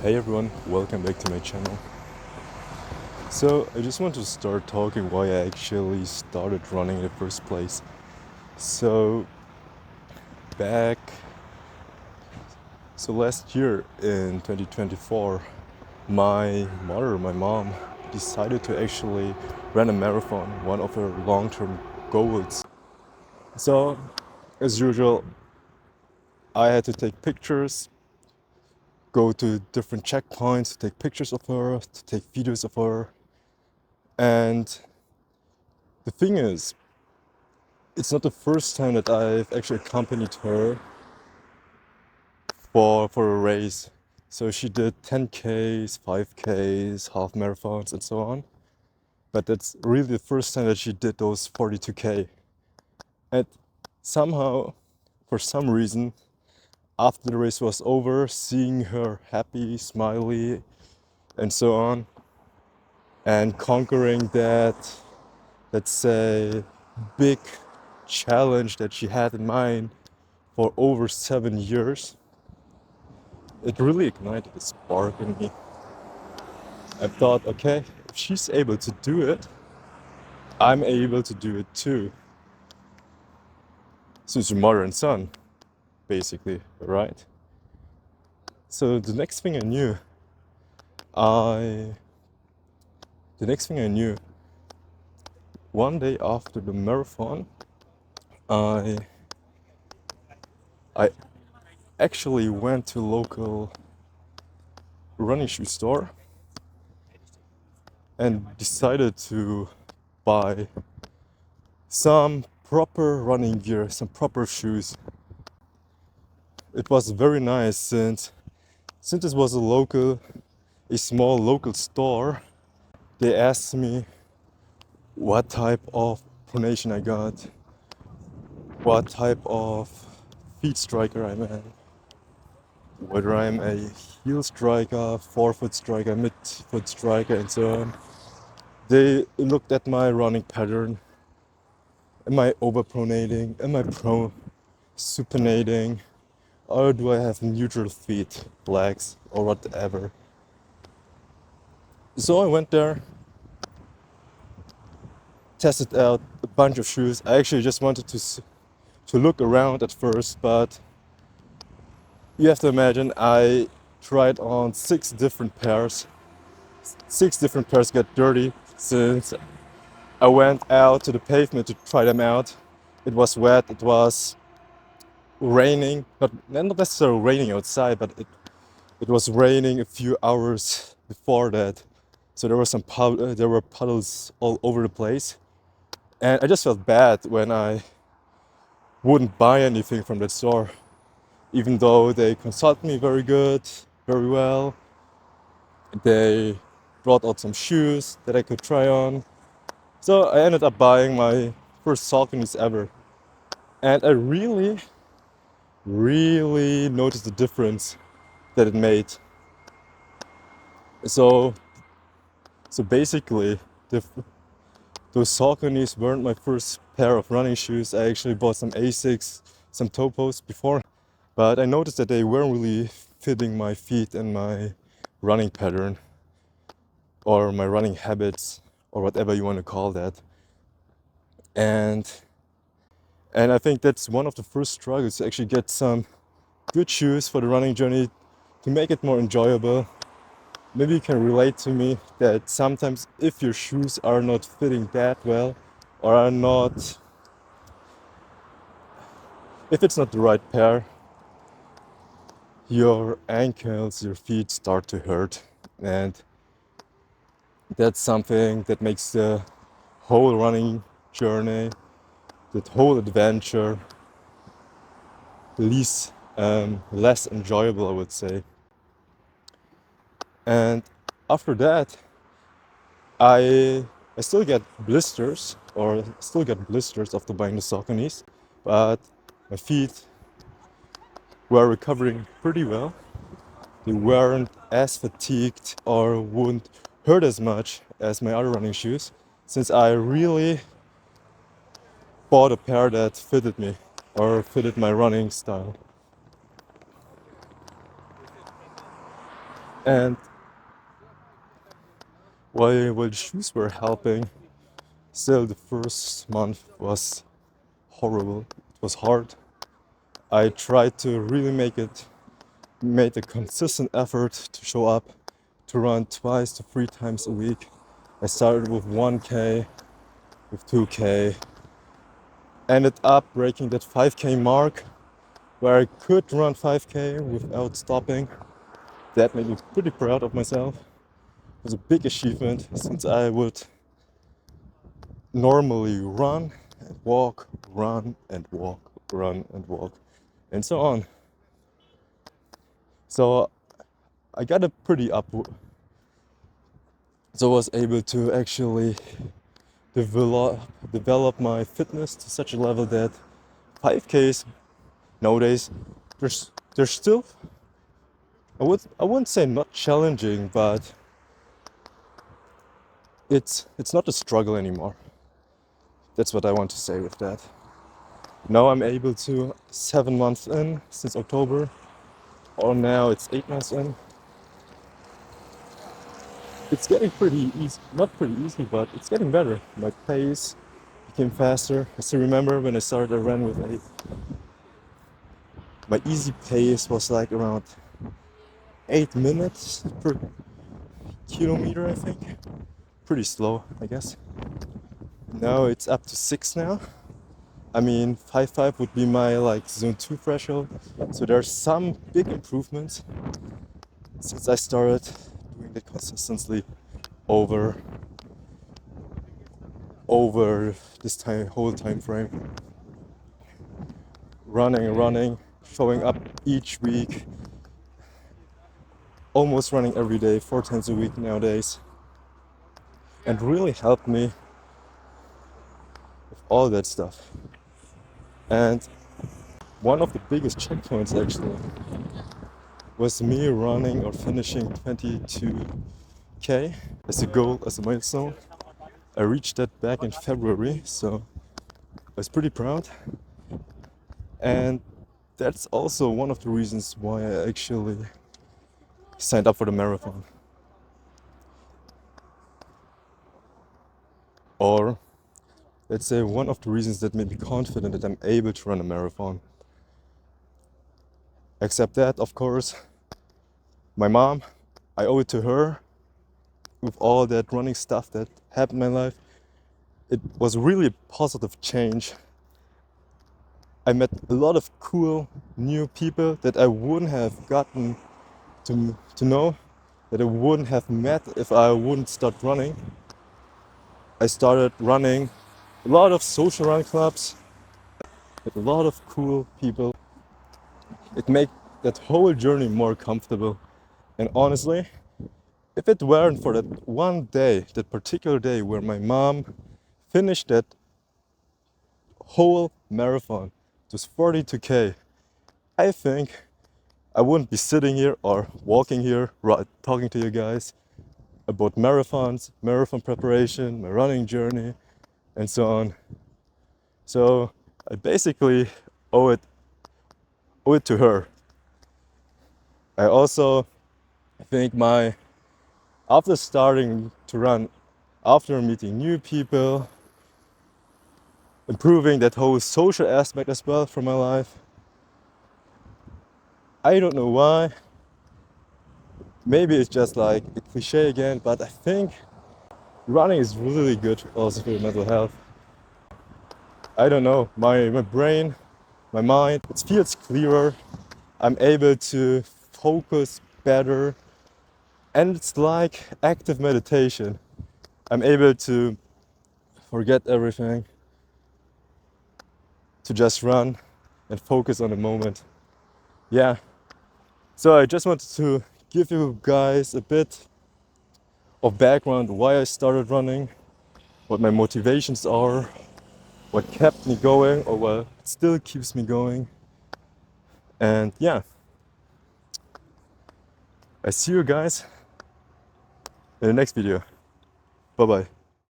Hey everyone, welcome back to my channel. So I just want to start talking why I actually started running in the first place. So back last year in 2024, my mom decided to actually run a marathon, one of her long-term goals. So as usual, I had to take pictures, go to different checkpoints to take pictures of her, to take videos of her. And the thing is, it's not the first time that I've actually accompanied her for a race. So she did 10Ks, 5Ks, half marathons, and so on. But that's really the first time that she did those 42K. And somehow, for some reason, after the race was over, seeing her happy, smiley, and so on, and conquering that, let's say, big challenge that she had in mind for over 7 years, it really ignited a spark in me. I thought, okay, if she's able to do it, I'm able to do it too. So it's your mother and son, basically, right? So I, the next thing I knew, one day after the marathon, I, I actually went to a local running shoe store and decided to buy some proper running gear, some proper shoes. It was very nice since it was a small local store. They asked me what type of pronation I got, what type of feet striker I'm in, whether I'm a heel striker, forefoot striker, midfoot striker, and so on. They looked at my running pattern. Am I overpronating? Am I pro supinating? Or do I have neutral feet, legs, or whatever? So I went there, tested out a bunch of shoes. I actually just wanted to look around at first, but you have to imagine I tried on 6 different pairs. 6 different pairs got dirty since I went out to the pavement to try them out. It was wet, it was raining, not necessarily raining outside, but it was raining a few hours before that. So there were puddles all over the place. And I just felt bad when I wouldn't buy anything from that store, even though they consulted me very well. They brought out some shoes that I could try on. So I ended up buying my first Sauconys ever. And I really noticed the difference that it made. So, so basically, those Sauconys weren't my first pair of running shoes. I actually bought some Asics, some Topos before. But I noticed that they weren't really fitting my feet and my running pattern or my running habits or whatever you want to call that. And I think that's one of the first struggles, to actually get some good shoes for the running journey to make it more enjoyable. Maybe you can relate to me that sometimes if your shoes are not fitting that well or if it's not the right pair, your ankles, your feet start to hurt. And that's something that makes the whole running journey, that whole adventure, less enjoyable, I would say. And after that, I I still get blisters after buying the Sauconys, but my feet were recovering pretty well. They weren't as fatigued or wouldn't hurt as much as my other running shoes, since I really bought a pair that fitted me or fitted my running style. And while the shoes were helping, still the first month was horrible. It was hard. I tried to really made a consistent effort to show up, to run twice to three times a week. I started with 1K, with 2K, ended up breaking that 5K mark where I could run 5K without stopping. That made me pretty proud of myself. It was a big achievement since I would normally run and walk, run and walk, run and walk, and so on. So I got a pretty up, so I was able to actually develop my fitness to such a level that 5Ks nowadays they're still, I wouldn't say not challenging, but it's not a struggle anymore. That's what I want to say with that. Now I'm able to 7 months in since October, or now it's 8 months in. It's getting pretty easy, not pretty easy, but it's getting better. My pace became faster. I still remember when I started, I ran with my easy pace was like around 8 minutes per kilometer, I think. Pretty slow, I guess. Now it's up to 6 now. I mean, 5.5 would be my like zone 2 threshold. So there's some big improvements since I started doing that consistently over this whole time frame. Running, showing up each week, almost running every day, 4 times a week nowadays, and really helped me with all that stuff. And one of the biggest checkpoints actually was me running or finishing 22K as a goal, as a milestone. I reached that back in February, so I was pretty proud. And that's also one of the reasons why I actually signed up for the marathon. Or let's say one of the reasons that made me confident that I'm able to run a marathon. Except that, of course, my mom, I owe it to her with all that running stuff that happened in my life. It was really a positive change. I met a lot of cool new people that I wouldn't have gotten to know, that I wouldn't have met if I wouldn't start running. I started running a lot of social run clubs with a lot of cool people. It made that whole journey more comfortable. And honestly, if it weren't for that one day, that particular day where my mom finished that whole marathon, it was 42K, I think I wouldn't be sitting here or walking here talking to you guys about marathons, marathon preparation, my running journey, and so on. So I basically owe it to her. I also think after starting to run, after meeting new people, improving that whole social aspect as well for my life, I don't know why. Maybe it's just like a cliche again, but I think running is really good also for mental health. I don't know, my brain, my mind, it feels clearer. I'm able to focus better, and it's like active meditation. I'm able to forget everything, to just run and focus on the moment. Yeah, so I just wanted to give you guys a bit of background why I started running, what my motivations are, what kept me going or what still keeps me going. And yeah, I see you guys in the next video. Bye bye.